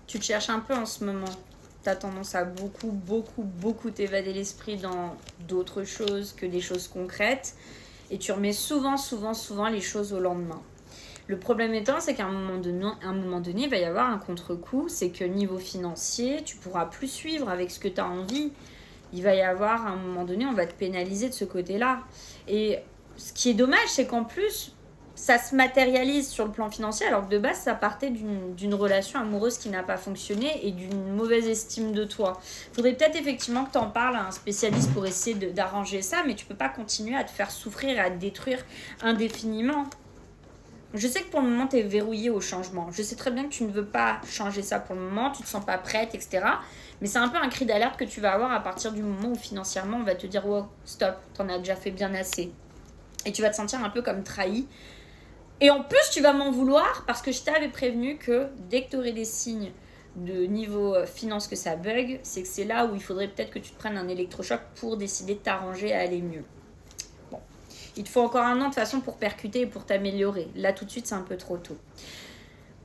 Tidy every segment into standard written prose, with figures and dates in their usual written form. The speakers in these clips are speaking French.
Tu te cherches un peu en ce moment. Tu as tendance à beaucoup t'évader l'esprit dans d'autres choses que des choses concrètes. Et tu remets souvent les choses au lendemain. Le problème étant, c'est qu'à un moment donné, il va y avoir un contre-coup. C'est que niveau financier, tu pourras plus suivre avec ce que tu as envie. Il va y avoir, à un moment donné, on va te pénaliser de ce côté-là. Et ce qui est dommage, c'est qu'en plus, ça se matérialise sur le plan financier, alors que de base, ça partait d'une relation amoureuse qui n'a pas fonctionné et d'une mauvaise estime de toi. Il faudrait peut-être effectivement que tu en parles à un spécialiste pour essayer d'arranger ça, mais tu peux pas continuer à te faire souffrir et à te détruire indéfiniment. Je sais que pour le moment, tu es verrouillée au changement. Je sais très bien que tu ne veux pas changer ça pour le moment, tu ne te sens pas prête, etc. Mais c'est un peu un cri d'alerte que tu vas avoir à partir du moment où financièrement, on va te dire « Wow, stop, t'en as déjà fait bien assez ». Et tu vas te sentir un peu comme trahi. Et en plus, tu vas m'en vouloir parce que je t'avais prévenu que dès que tu aurais des signes de niveau finance que ça bug, c'est que c'est là où il faudrait peut-être que tu te prennes un électrochoc pour décider de t'arranger à aller mieux. Bon, il te faut encore un an de toute façon pour percuter et pour t'améliorer. Là, tout de suite, c'est un peu trop tôt.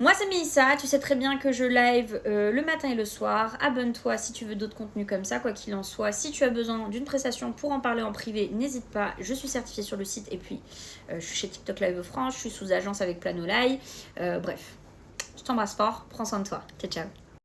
Moi, c'est Mélissa, tu sais très bien que je live le matin et le soir. Abonne-toi si tu veux d'autres contenus comme ça, quoi qu'il en soit. Si tu as besoin d'une prestation pour en parler en privé, n'hésite pas. Je suis certifiée sur le site et puis je suis chez TikTok Live France, je suis sous agence avec Planolai. Bref, je t'embrasse fort, prends soin de toi. Ciao, ciao.